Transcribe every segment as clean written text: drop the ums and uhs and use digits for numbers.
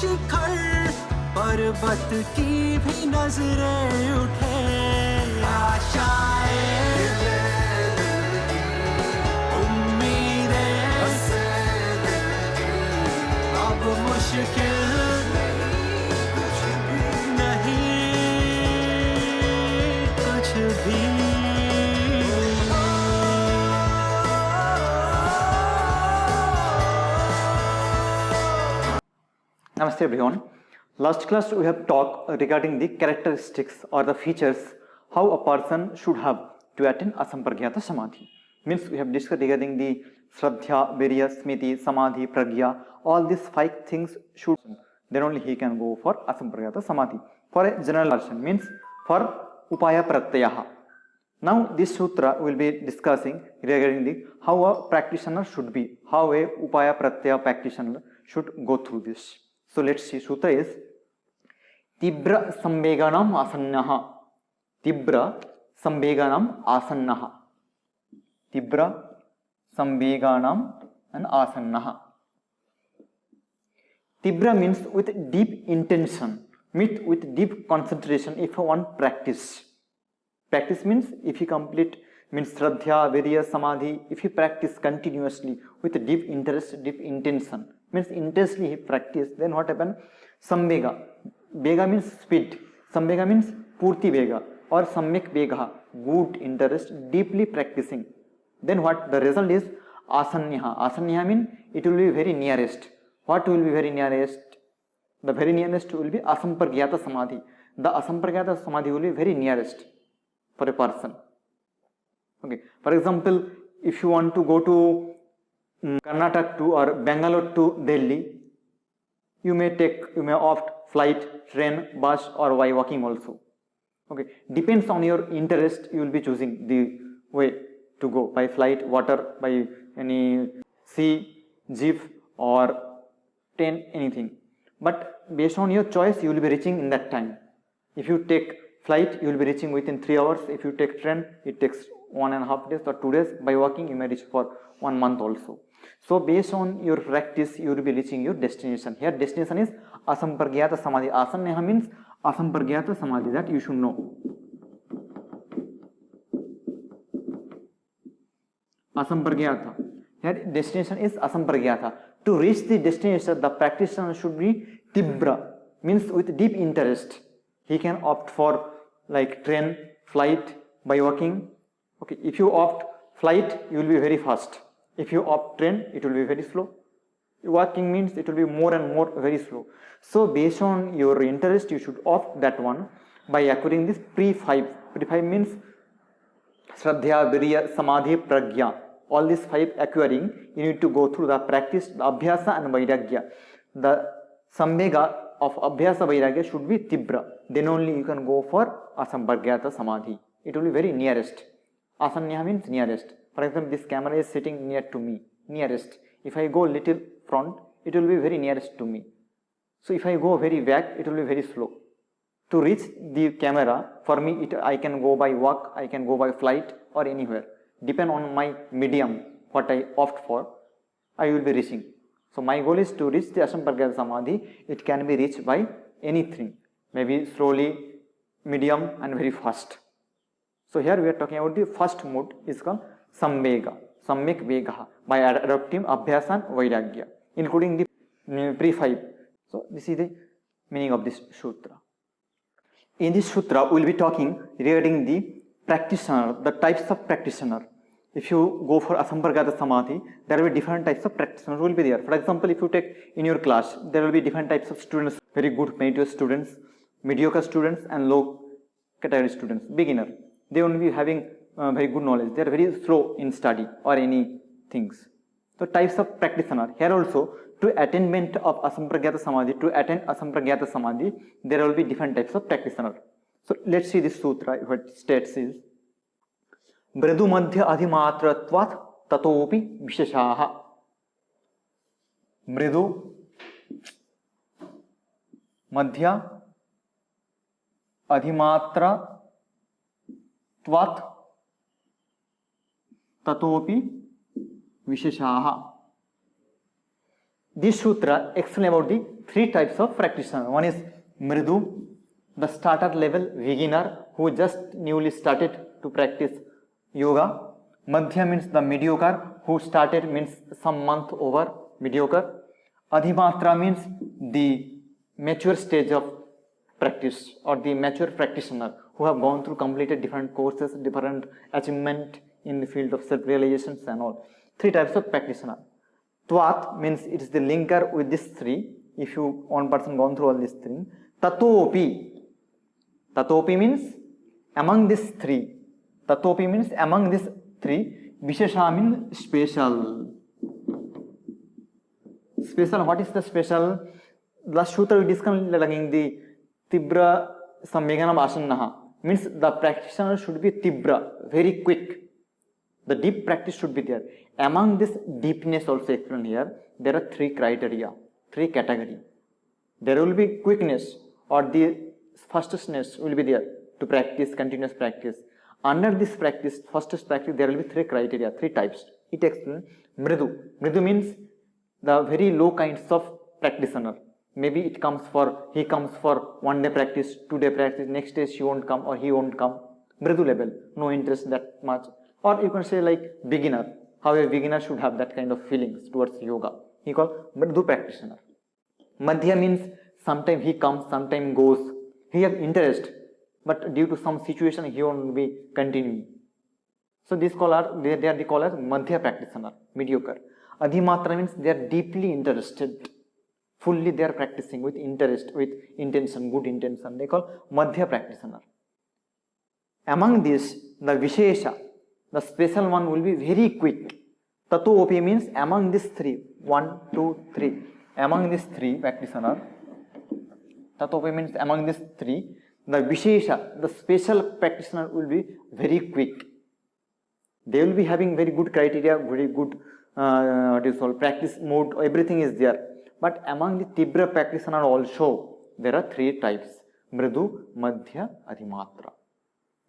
शिखर पर्वत की भी नजरें उठे, आशाएं उम्मीदें अब मुश्किल नहीं कुछ भी। Namaste everyone. Last class we have talked regarding the characteristics or the features how a person should have to attain asampragyata samadhi. Means we have discussed regarding the shraddha, virya, smiti, samadhi, pragya. All these 5 things should, then only he can go for asampragyata samadhi. For a general version means for upaya pratyaha. Now this sutra will be discussing regarding the how a practitioner should be, how a upaya pratyaya practitioner should go through this. So let's see. Sutra is Tibra samveganam asannaha. Tibra samveganam asannaha. Tibra samveganam and asannaha. Tibra means with deep intention, with deep concentration. If one practice means if you complete, means shraddha, virya, samadhi, if you practice continuously with deep interest, deep intention, means intensely he practice, then what happen? Samvega. Vega means speed. Samvega means purti vega or samyak vega, good interest, deeply practicing. Then what? The result is asanyaha. Asanyaha means it will be very nearest. What will be very nearest? The very nearest will be asampragyata samadhi. The asampragyata samadhi will be very nearest for a person. Okay. For example, if you want to go to Karnataka to or Bangalore to Delhi, you may opt flight, train, bus or by walking also. Okay, depends on your interest, you will be choosing the way to go, by flight, water, by any sea, jeep or train, anything. But based on your choice, you will be reaching in that time. If you take flight, you will be reaching within 3 hours. If you take train, it takes 1.5 days or 2 days. By walking, you may reach for 1 month also. So based on your practice, you will be reaching your destination. Here destination is asampragyata samadhi. Asanya means asampragyata samadhi, that you should know. Asampragyata. Here destination is asampragyata. To reach the destination, the practitioner should be tibra, means with deep interest. He can opt for like train, flight, by walking. Okay, if you opt flight, you will be very fast. If you opt train, it will be very slow. Walking means it will be more and more very slow. So based on your interest, you should opt that one by acquiring this pre-5. Pre-5 means shraddha, virya, samadhi, pragya. All these 5 acquiring, you need to go through the practice, the abhyasa and vairagya. The samvega of abhyasa vairagya should be tibra. Then only you can go for asampragyata samadhi. It will be very nearest. Asanya means nearest. For example, this camera is sitting near to me, nearest. If I go little front, it will be very nearest to me. So if I go very back, it will be very slow. To reach the camera, for me, I can go by walk, I can go by flight or anywhere. Depend on my medium, what I opt for, I will be reaching. So my goal is to reach the asampragyata samadhi. It can be reached by anything, maybe slowly, medium and very fast. So here we are talking about the first mode is called samvega, samyak vega, by adopting abhyasa and vairagya, including the pre-5. So this is the meaning of this sutra. In this sutra, we will be talking regarding the practitioner, the types of practitioner. If you go for asampragyata samadhi, there will be different types of practitioners will be there. For example, if you take in your class, there will be different types of students, very good meritorious students, mediocre students and low category students, beginner. They won't be having very good knowledge. They are very slow in study or any things. So types of practitioner. Here also, to attainment of asampragyata samadhi, to attain asampragyata samadhi, there will be different types of practitioner. So let's see this sutra. What states is Mridu madhya adhimatratvat tatopi visheshaha. Mridu madhya adhimatra tvat tatopi visheshaha. this sutra explains about the three types of practitioner. One is Mridu, the starter level beginner who just newly started to practice yoga. Madhya means the mediocre who started means some month over mediocre. Adhimatra means the mature stage of practice or the mature practitioner who have gone through completed different courses, different achievement in the field of self-realizations and all. Three types of practitioner. Tvat means it is the linker with these three. If you one person gone through all these three. Tatopi. Tatopi means among these three. Tatopi means among these three. Vishesha means special. Special, what is the special? Last sutra we discussed regarding the Tibra Samvegana Vasannaha. Means the practitioner should be Tibra, very quick. The deep practice should be there. Among this deepness also explained here, there are three criteria, three categories. There will be quickness or the fastness will be there to practice, continuous practice. Under this practice, fastest practice, there will be three criteria, three types. It explains Mridu. Mridu means the very low kinds of practitioner. Maybe he comes for 1 day practice, 2 day practice, next day she won't come or he won't come. Mridu level, no interest that much. Or you can say like beginner, how a beginner should have that kind of feelings towards yoga. He called Mridu practitioner. Madhya means sometime he comes, sometime goes. He has interest, but due to some situation he won't be continuing. So these they are the called as Madhya practitioner, mediocre. Adhimatra means they are deeply interested. Fully they are practicing with interest, with intention, good intention. They call Madhya practitioner. Among these, the Vishesha, the special one will be very quick. Tato Opi means among these three. 1, 2, 3. Among these three practitioner. Tato Opi means among these three. The Vishesha, the special practitioner will be very quick. They will be having very good criteria, very good practice mode, everything is there. But among the Tibra practitioner also, there are three types. Mridu, Madhya, Adhimatra.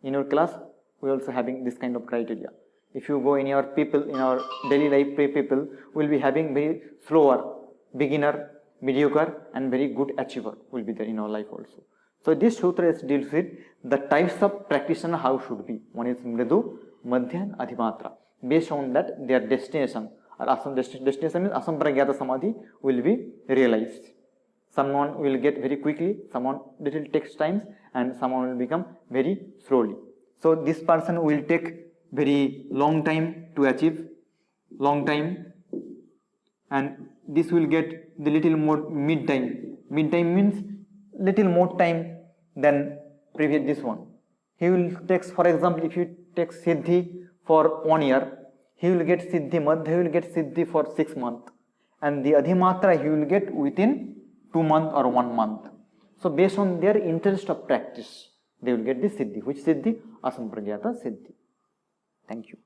In your class, we are also having this kind of criteria. If you go in your people, in our daily life people, will be having very slower, beginner, mediocre and very good achiever will be there in our life also. So this sutra deals with the types of practitioner how should be. One is Mridu, Madhya and Adhimatra. Based on that, their destination or destination means Asampragyata Samadhi will be realized. Someone will get very quickly, someone little takes time and someone will become very slowly. So this person will take very long time to achieve, long time, and this will get the little more mid time. Mid time means little more time than previous this one. He will take, for example, if you take Siddhi for 1 year, he will get Siddhi, Madhya will get Siddhi for 6 months, and the Adhimatra he will get within 2 months or 1 month. So based on their interest of practice, they will get the Siddhi. Which Siddhi? Asampragyata Siddhi. Thank you.